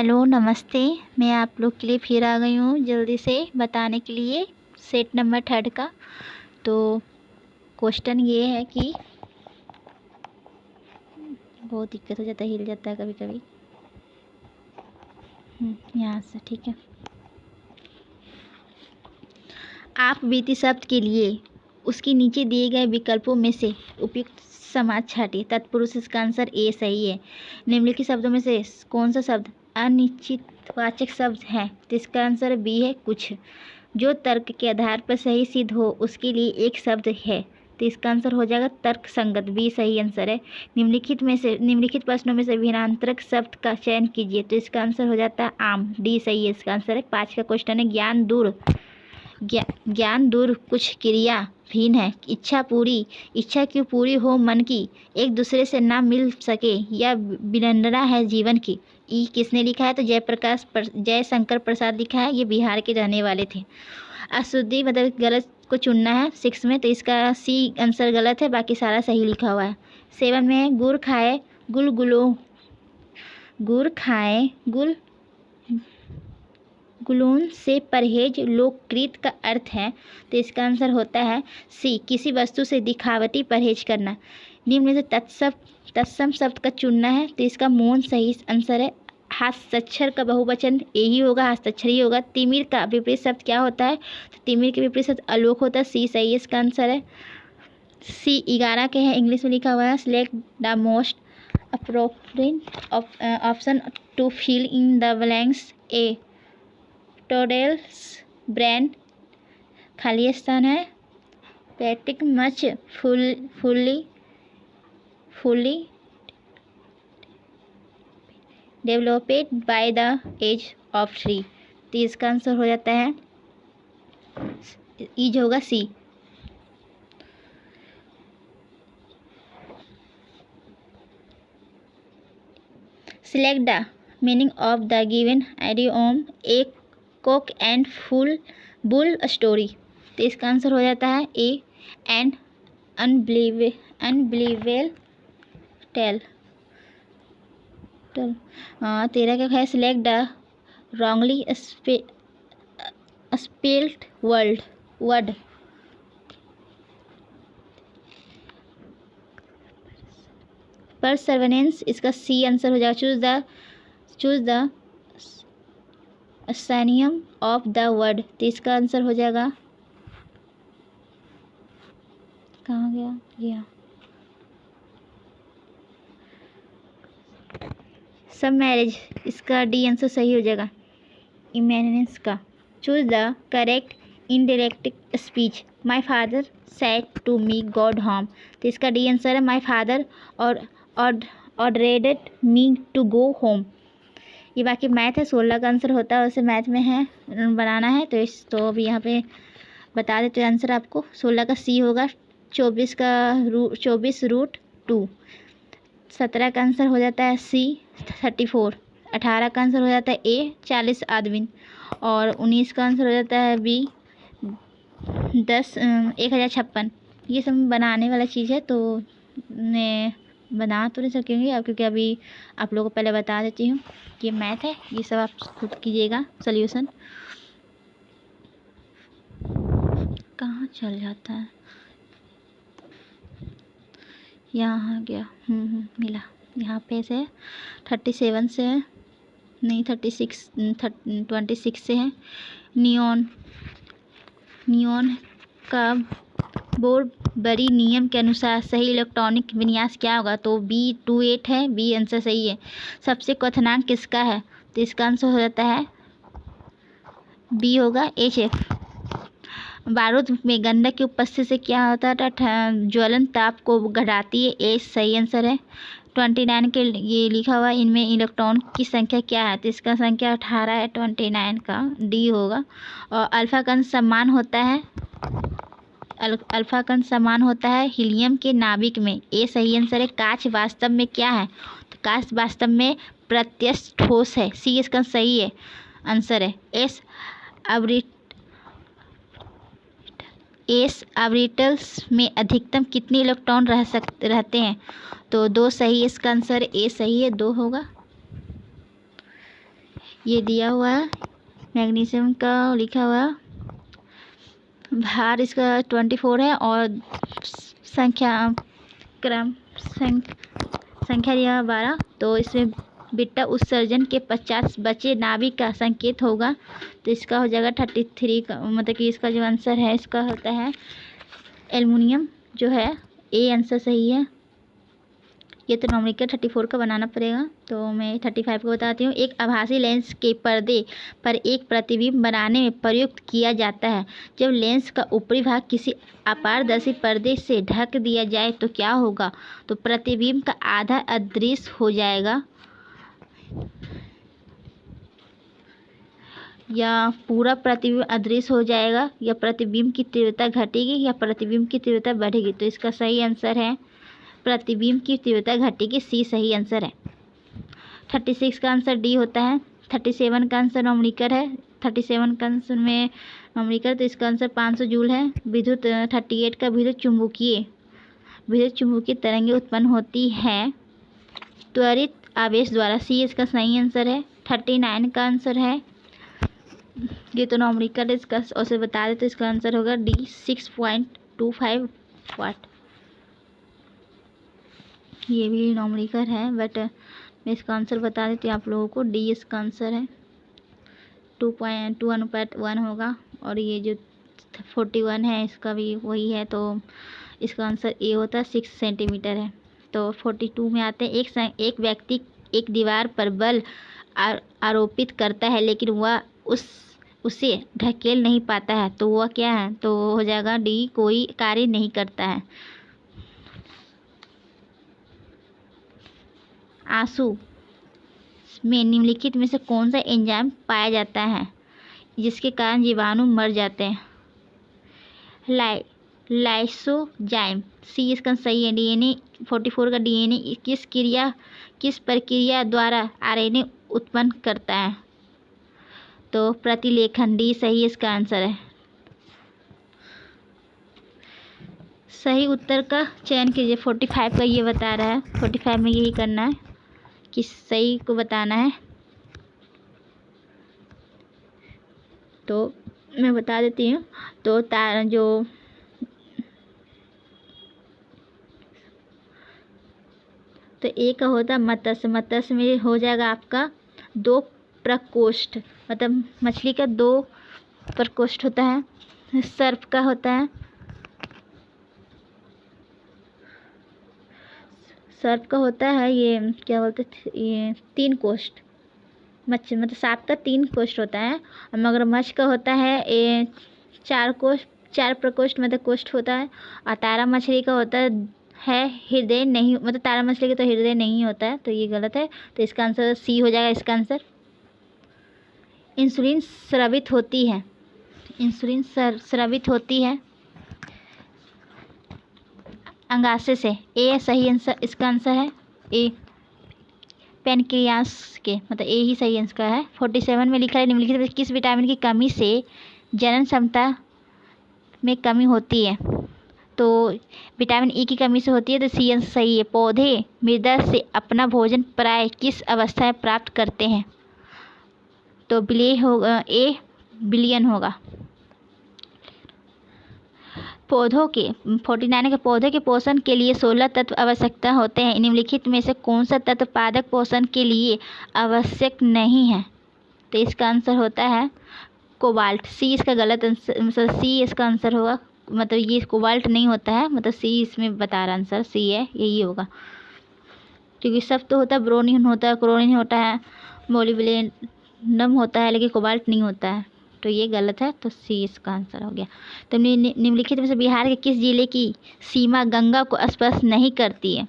Hello नमस्ते। मैं आप लोग के लिए फिर आ गई हूँ जल्दी से बताने के लिए सेट नंबर 3 का। तो क्वेश्चन ये है कि बहुत दिक्कत हो जाता है, हिल जाता है कभी कभी। यहाँ से ठीक है। आप बीती शब्द के लिए उसके नीचे दिए गए विकल्पों में से उपयुक्त समाज छाटिए। तत्पुरुष इसका आंसर ए सही है। निम्नलिखित शब्दों में से कौन सा शब्द अनिश्चितवाचक शब्द है? तो इसका आंसर बी है कुछ। जो तर्क के आधार पर सही सिद्ध हो उसके लिए एक शब्द है, तो इसका आंसर हो जाएगा तर्क संगत, बी सही आंसर है। निम्नलिखित प्रश्नों में से भिन्नांतरक शब्द का चयन कीजिए, तो इसका आंसर हो जाता है आम, डी सही है इसका आंसर है। 5 का क्वेश्चन है ज्ञान दूर कुछ क्रिया भिन्न है। इच्छा क्यों पूरी हो मन की, एक दूसरे से ना मिल सके, या विडंबना है जीवन की। ई किसने लिखा है? तो जयशंकर प्रसाद लिखा है। ये बिहार के रहने वाले थे। अशुद्धि मतलब गलत को चुनना है 6 में, तो इसका सी आंसर गलत है, बाकी सारा सही लिखा हुआ है। 7 में गुड़ खाए गुलून से परहेज लोककृत का अर्थ है, तो इसका आंसर होता है सी किसी वस्तु से दिखावटी परहेज करना। निम्न में से तत्सम शब्द का चुनना है, तो इसका मौन सही आंसर है। हस्ताक्षर का बहुवचन यही होगा, हस्ताक्षर ही होगा। तिमिर का विपरीत शब्द क्या होता है? तो तिमिर के विपरीत शब्द आलोक होता है, सी सही है इसका आंसर है। सी 11 के है, इंग्लिश में लिखा हुआ है। Select the most appropriate option to fill in the blanks. A toddler's brain खाली स्थान है। पैटिक much fully developed by the age of 3, तो इसका आंसर हो जाता है ईज होगा C. Select the meaning of the given idiom a cock and bull story, तो इसका आंसर हो जाता है ए एंड अनबिलीवेबल टेल। 13 का है select the wrongly spelled word. Perseverance इसका सी आंसर हो जाएगा। Choose the synonym of the word, तो इसका आंसर हो जाएगा, कहाँ गया सब मैरिज, इसका डी आंसर सही हो जाएगा इमेनिनेंस का। Choose the correct indirect speech. My father said to me go home, तो इसका डी आंसर है माय फादर और ordered me to go home. ये बाकी मैथ है, 16 का आंसर होता है, उसे मैथ में है बनाना है, तो अभी यहाँ पे बता देते हैं आंसर आपको। 16 का सी होगा। 24 रूट 2। 17 का आंसर हो जाता है सी 34। 18 का आंसर हो जाता है ए 40 आदमी। और 19 का आंसर हो जाता है बी 1056। ये सब बनाने वाला चीज़ है, तो मैं बना तो नहीं सकेंगे अब, क्योंकि अभी आप लोगों को पहले बता देती हूँ कि मैथ है, ये सब आप खुद कीजिएगा सॉल्यूशन। कहाँ चल जाता है, यहाँ गया। मिला। यहाँ पे से 37 से है, नहीं 26 से है। नियॉन का बोर्ड बड़ी नियम के अनुसार सही इलेक्ट्रॉनिक विन्यास क्या होगा? तो B28 है, बी आंसर सही है। सबसे क्वथनांक किसका है? तो इसका आंसर हो जाता है बी होगा HF। बारूद में गंधक की उपस्थिति से क्या होता है? ज्वलन ताप को घटाती है, ए सही आंसर है। 29 के ये लिखा हुआ है, इनमें इलेक्ट्रॉन की संख्या क्या है? तो इसका संख्या 18 है, 29 का डी होगा। और अल्फा कण समान होता है हीलियम के नाभिक में, ए सही आंसर है। कांच वास्तव में क्या है? तो कांच वास्तव में प्रत्यक्ष ठोस है, सी इसका सही है आंसर है। एस ऑर्बिटल्स में अधिकतम कितने इलेक्ट्रॉन रहते हैं? तो 2 सही, इसका आंसर ए सही है, 2 होगा। ये दिया हुआ है, मैग्नीशियम का लिखा हुआ है, भार इसका 24 है और संख्या दिया 12। तो इसमें बीटा उत्सर्जन के 50 बचे नाभिक का संकेत होगा। तो इसका हो जाएगा 33 का, मतलब कि इसका जो आंसर है इसका होता है एल्युमिनियम, जो है ए आंसर सही है। ये तो नॉमिकल 34 का बनाना पड़ेगा, तो मैं 35 को बताती हूँ। एक आभासी लेंस के पर्दे पर एक प्रतिबिंब बनाने में प्रयुक्त किया जाता है। जब लेंस का ऊपरी भाग किसी अपारदर्शी पर्दे से ढक दिया जाए तो क्या होगा? तो प्रतिबिंब का आधा अदृश्य हो जाएगा या पूरा प्रतिबिंब अदृश्य हो जाएगा, या प्रतिबिंब की तीव्रता घटेगी या प्रतिबिंब की तीव्रता बढ़ेगी। तो इसका सही आंसर है प्रतिबिंब की तीव्रता घटेगी, सी सही आंसर है। 36 का आंसर डी होता है। 37 का आंसर न्यूमेरिकल है। 37 का आंसर में न्यूमेरिकल, तो इसका आंसर 500 जूल है। विद्युत 38 का विद्युत चुम्बकीय तरंगें उत्पन्न होती है त्वरित आवेश द्वारा, सी इसका सही आंसर है। 39 का आंसर है, ये तो न्यूमेरिकल है, इसका उसे बता दें तो इसका आंसर होगा डी 6.25 वाट। ये भी न्यूमेरिकल है, बट मैं इसका आंसर बता देती हूँ आप लोगों को। डी इसका आंसर है, 2:1 होगा। और ये जो 41 है इसका भी वही है, तो इसका आंसर ए होता है, 6 सेंटीमीटर है। तो 42 में आते हैं। एक व्यक्ति एक दीवार पर बल आरोपित करता है लेकिन वह उसे ढकेल नहीं पाता है, तो वह क्या है? तो हो जाएगा डी, कोई कार्य नहीं करता है। आंसू में निम्नलिखित में से कौन सा एंजाइम पाया जाता है जिसके कारण जीवाणु मर जाते हैं? लाइसोजाइम, सी इसका सही है। डीएनए 44 का डीएनए किस प्रक्रिया द्वारा आरएनए उत्पन्न करता है? तो प्रतिलेखन, डी सही इसका आंसर है। सही उत्तर का चयन कीजिए। 45 का ये बता रहा है, 45 में यही करना है कि सही को बताना है। तो मैं बता देती हूँ। तो तो एक का होता है मत्स्य में हो जाएगा आपका 2 प्रकोष्ठ, मतलब मछली का 2 प्रकोष्ठ होता है। सर्प का होता है, ये क्या बोलते थे, ये 3 कोष्ठ। मच्छी मतलब सांप का 3 कोष्ठ होता है, और मगरमच्छ का होता है 4 प्रकोष्ठ, मतलब कोष्ठ होता है। और तारा मछली का होता है हृदय नहीं, मतलब तारा मछली का तो हृदय नहीं होता है, तो ये गलत है। तो इसका आंसर सी हो जाएगा इसका आंसर। इंसुलिन स्रावित होती है अंगाशय से, ए सही आंसर, इसका आंसर है ए, पैनक्रियास के, मतलब ए ही सही आंसर है। 47 में लिखा है निम्नलिखित में किस विटामिन की कमी से जनन क्षमता में कमी होती है? तो विटामिन ई की कमी से होती है, तो सी आंसर सही है। पौधे मृदा से अपना भोजन प्राय किस अवस्था में प्राप्त करते हैं? तो ए बिलियन होगा। 49 के पौधे के पोषण के लिए 16 तत्व आवश्यकता होते हैं। निम्नलिखित में से कौन सा तत्व पादप पोषण के लिए आवश्यक नहीं है? तो इसका आंसर होता है कोबाल्ट, सी इसका गलत आंसर, मतलब सी इसका आंसर होगा, मतलब ये कोबाल्ट नहीं होता है, मतलब सी इसमें बता रहा आंसर सी है, यही होगा। क्योंकि सब तो होता है, ब्रोमीन होता है, क्लोरीन होता है, मोलिब्डेनम होता है, लेकिन कोबाल्ट नहीं होता है, तो ये गलत है। तो सी इसका आंसर हो गया। तो निम्नलिखित में से बिहार के किस जिले की सीमा गंगा को स्पर्श नहीं करती है?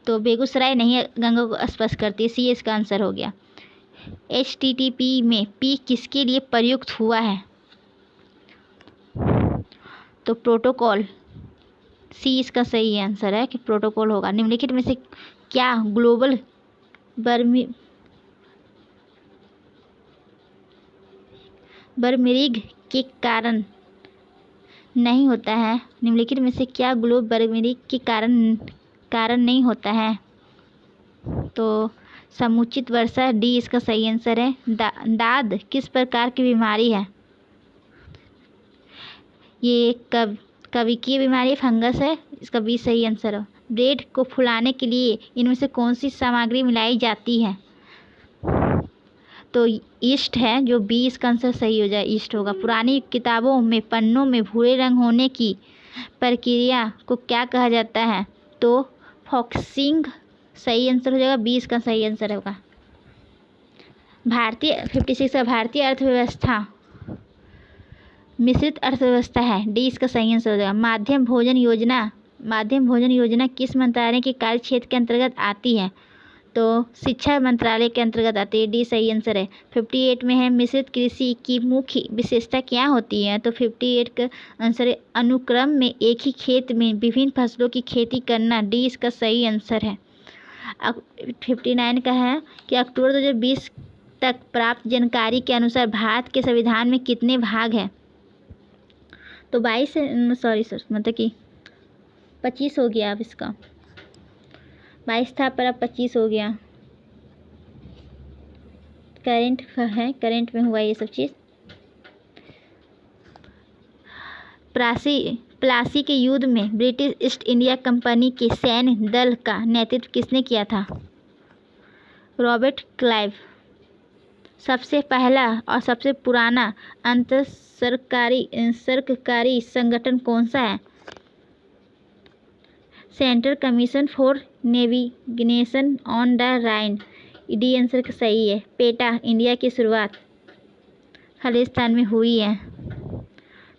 तो बेगूसराय नहीं गंगा को स्पर्श करती है, सी इसका आंसर हो गया। HTTP में पी किसके लिए प्रयुक्त हुआ है? तो प्रोटोकॉल, सी इसका सही आंसर है कि प्रोटोकॉल होगा। निम्नलिखित में से क्या ग्लोबल वार्मिंग के कारण नहीं होता है? निम्नलिखित में से क्या ग्लोबल वार्मिंग के कारण नहीं होता है? तो समुचित वर्षा, डी इसका सही आंसर है। दाद किस प्रकार की बीमारी है? ये कविकीय बीमारी, फंगस है, इसका बी सही आंसर है। ब्रेड को फुलाने के लिए इनमें से कौन सी सामग्री मिलाई जाती है? तो ईस्ट है, जो बी इसका आंसर सही हो जाए, ईस्ट होगा। पुरानी किताबों में पन्नों में भूरे रंग होने की प्रक्रिया को क्या कहा जाता है? तो फॉक्सिंग सही आंसर हो जाएगा, बी इसका सही आंसर होगा। 56 का भारतीय अर्थव्यवस्था मिश्रित अर्थव्यवस्था है, डी इसका सही आंसर हो जाएगा। माध्यम भोजन योजना किस मंत्रालय के कार्य क्षेत्र के अंतर्गत आती है? तो शिक्षा मंत्रालय के अंतर्गत आती है, डी सही आंसर है। 58 में है मिश्रित कृषि की मुख्य विशेषता क्या होती है? तो 58 का आंसर है अनुक्रम में एक ही खेत में विभिन्न फसलों की खेती करना, डी इसका सही आंसर है। 59 का है कि अक्टूबर 2020 तक प्राप्त जानकारी के अनुसार भारत के संविधान में कितने भाग हैं? तो 22 मतलब कि 25 हो गया। अब इसका 22 था पर अब 25 हो गया। करंट में हुआ ये सब चीज़। प्लासी के युद्ध में ब्रिटिश ईस्ट इंडिया कंपनी के सैन्य दल का नेतृत्व किसने किया था? Robert Clive. सबसे पहला और सबसे पुराना सरकारी संगठन कौन सा है? Central commission for navigation on the Rhine, the answer सही है। पेटा इंडिया की शुरुआत खालिस्तान में हुई है,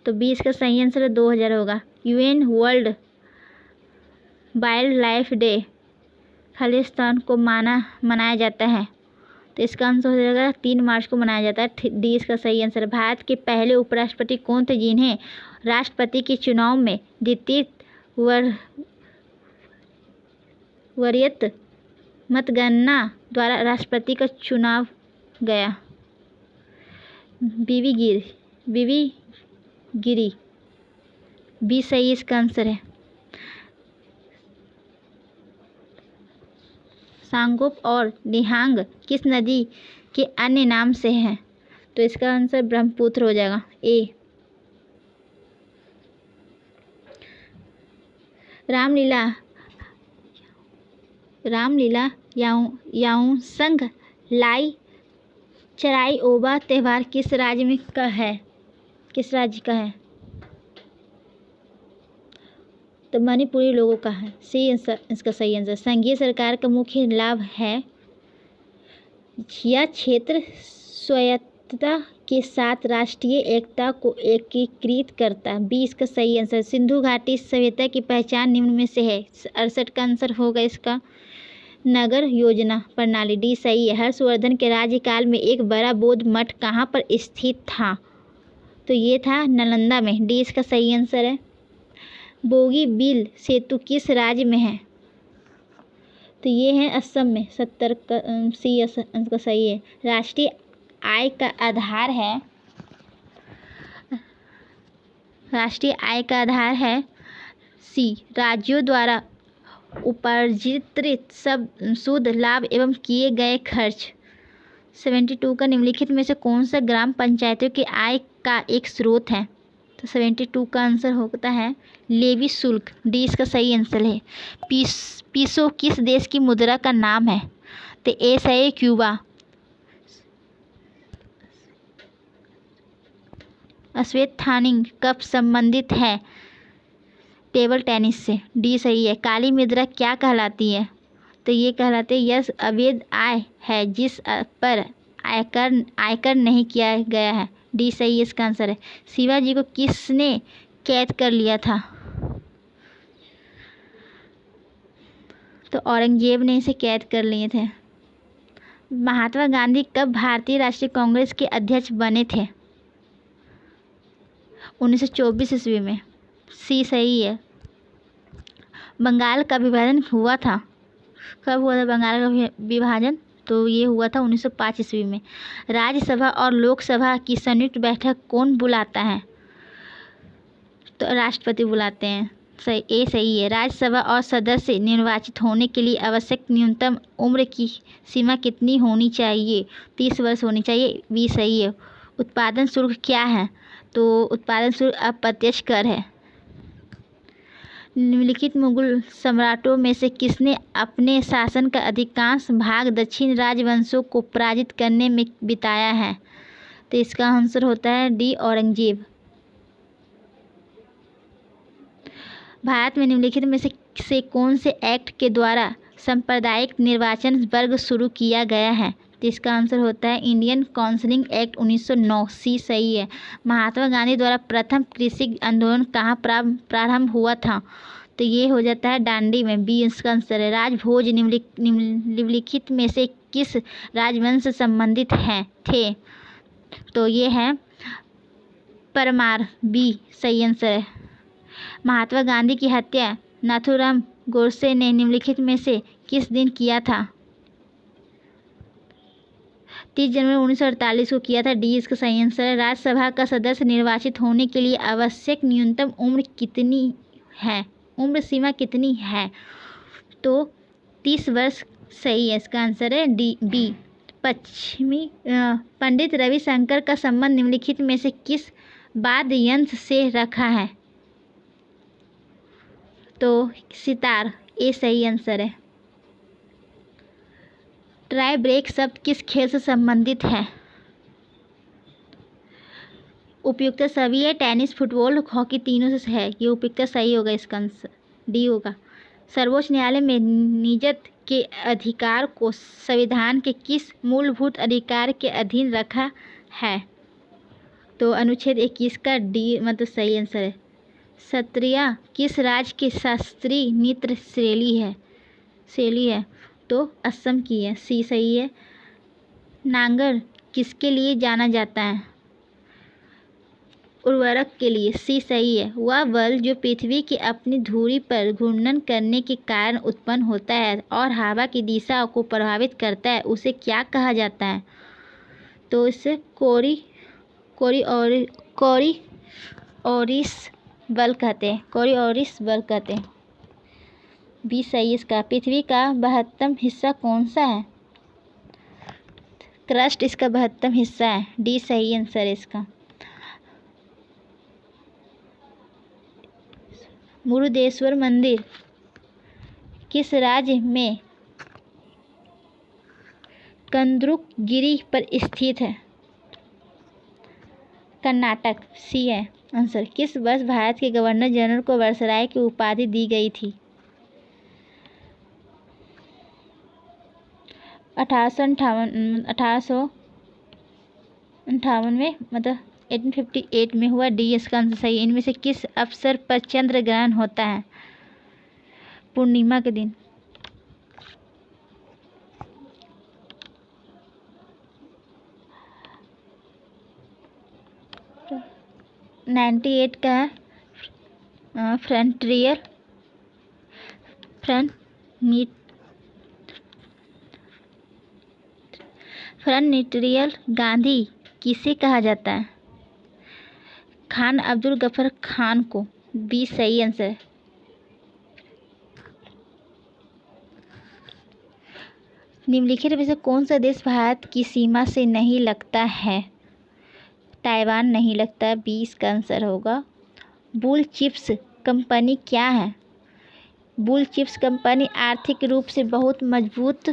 तो 20 का सही आंसर 2000 होगा। UN world wild life day Khalistan को मनाया जाता है, तो इसका आंसर हो जाएगा 3 मार्च को मनाया जाता है, डी इसका सही आंसर है। भारत के पहले उपराष्ट्रपति कौन थे जिन्हें राष्ट्रपति के चुनाव में द्वितीय वरीयत मतगणना द्वारा राष्ट्रपति का चुनाव गया? बीवी गिरी, बी सही इसका आंसर है। सांगोप और निहांग किस नदी के अन्य नाम से है? तो इसका आंसर ब्रह्मपुत्र हो जाएगा, ए। रामलीला याओसंग लाई चराई ओबा त्यौहार किस राज्य का है? तो मणिपुरी लोगों का है, सी इसका सही आंसर। संघीय सरकार का मुख्य लाभ है यह क्षेत्र स्वायत्तता के साथ राष्ट्रीय एकता को एकीकृत करता है, बी इसका सही आंसर। सिंधु घाटी सभ्यता की पहचान निम्न में से है, 68 का आंसर होगा इसका नगर योजना प्रणाली, डी सही है। हर्षवर्धन के राज्यकाल में एक बड़ा बौद्ध मठ कहाँ पर स्थित था? तो ये था नालंदा में, डी इसका सही आंसर है। बोगीबील सेतु किस राज्य में है? तो ये है असम में, 70 का सी इसका सही है। राष्ट्रीय आय का आधार है सी राज्यों द्वारा उपार्जित शुद्ध लाभ एवं किए गए खर्च। 72 का निम्नलिखित में से कौन सा ग्राम पंचायतों की आय का एक स्रोत है? तो 72 का आंसर होता है लेवी शुल्क, डी इसका सही आंसर है। पीसो किस देश की मुद्रा का नाम है? तो ए सही है क्यूबा। अश्वेत-थानिंग कब संबंधित है? टेबल टेनिस से, डी सही है। काली मुद्रा क्या कहलाती है? तो ये कहलाते हैं यह अवैध आय है जिस पर आयकर नहीं किया गया है, डी सही इसका आंसर है। शिवाजी को किसने कैद कर लिया था? तो औरंगजेब ने इसे कैद कर लिए थे। महात्मा गांधी कब भारतीय राष्ट्रीय कांग्रेस के अध्यक्ष बने थे? 1924 ईस्वी में, सी सही है। बंगाल का विभाजन हुआ था, कब हुआ था बंगाल का विभाजन? तो ये हुआ था 1905 ईस्वी में। राज्यसभा और लोकसभा की संयुक्त बैठक कौन बुलाता है? तो राष्ट्रपति बुलाते हैं, सही, ए सही है। राज्यसभा और सदस्य निर्वाचित होने के लिए आवश्यक न्यूनतम उम्र की सीमा कितनी होनी चाहिए? 30 वर्ष होनी चाहिए, बी सही है। उत्पादन शुल्क क्या है? तो उत्पादन शुल्क अप्रत्यक्ष कर है। निम्नलिखित मुगल सम्राटों में से किसने अपने शासन का अधिकांश भाग दक्षिण राजवंशों को पराजित करने में बिताया है? तो इसका आंसर होता है डी औरंगजेब। भारत में निम्नलिखित में से कौन से एक्ट के द्वारा सांप्रदायिक निर्वाचन वर्ग शुरू किया गया है? तो इसका आंसर होता है इंडियन काउंसिलिंग एक्ट 1909, सी सही है। महात्मा गांधी द्वारा प्रथम कृषि आंदोलन कहाँ प्रारंभ हुआ था? तो ये हो जाता है दांडी में, बी इसका आंसर है। राजभोज निम्नलिखित में से किस राजवंश से संबंधित थे? तो ये है परमार, बी सही आंसर है। महात्मा गांधी की हत्या नाथूराम गोडसे ने निम्नलिखित में से किस दिन किया था? 30 जनवरी 1948 को किया था, डी इसका सही आंसर है। राज्यसभा का सदस्य निर्वाचित होने के लिए आवश्यक न्यूनतम उम्र कितनी है? उम्र सीमा कितनी है? तो 30 वर्ष सही है, इसका आंसर है डी बी। पंडित रविशंकर का संबंध निम्नलिखित में से किस वाद्य यंत्र से रखा है? तो सितार, ए सही आंसर है। ट्राई ब्रेक शब्द किस खेल से संबंधित है? उपयुक्त सभी है, टेनिस, फुटबॉल, हॉकी, तीनों से है। ये उपयुक्त सही होगा, इसका आंसर डी होगा। सर्वोच्च न्यायालय में निजत के अधिकार को संविधान के किस मूलभूत अधिकार के अधीन रखा है? तो अनुच्छेद 21 का डी मतलब सही आंसर है। सत्रिया किस राज्य की शास्त्रीय नृत्य शैली है? तो असम की है, सी सही है। नांगर किसके लिए जाना जाता है? उर्वरक के लिए, सी सही है। वह बल जो पृथ्वी की अपनी धुरी पर घूर्णन करने के कारण उत्पन्न होता है और हवा की दिशा को प्रभावित करता है, उसे क्या कहा जाता है? तो इसे कोरिओरिस बल कहते हैं, कोरिओरिस बल कहते हैं, बी सही इसका। पृथ्वी का 72वां हिस्सा कौन सा है? क्रस्ट इसका 72वां हिस्सा है, डी सही आंसर है इसका। मुरुदेश्वर मंदिर किस राज्य में कंदुकगिरी पर स्थित है? कर्नाटक, सी है आंसर। किस वर्ष भारत के गवर्नर जनरल को वायसराय की उपाधि दी गई थी? 1858 में, मतलब 1858 में हुआ, डी इसका आंसर सही है। इनमें से किस अवसर पर चंद्र ग्रहण होता है? पूर्णिमा के दिन। 98 का फ्रंटियर गांधी किसे कहा जाता है? खान अब्दुल गफर खान को, बी सही आंसर है। निम्नलिखित में से कौन सा देश भारत की सीमा से नहीं लगता है? ताइवान नहीं लगता, बी इसका आंसर होगा। बुल चिप्स कंपनी क्या है? बुल चिप्स कंपनी आर्थिक रूप से बहुत मजबूत,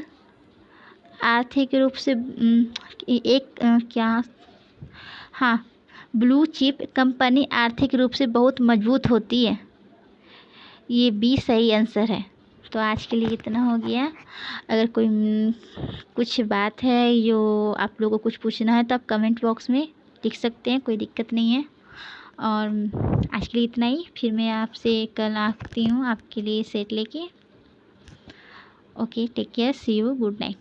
ब्लू चिप कंपनी आर्थिक रूप से बहुत मजबूत होती है, ये बी सही आंसर है। तो आज के लिए इतना हो गया। अगर कोई कुछ बात है जो आप लोगों को कुछ पूछना है तो आप कमेंट बॉक्स में लिख सकते हैं, कोई दिक्कत नहीं है। और आज के लिए इतना ही, फिर मैं आपसे कल आती हूँ आपके लिए सेट लेके। Okay, take care, see you, good night.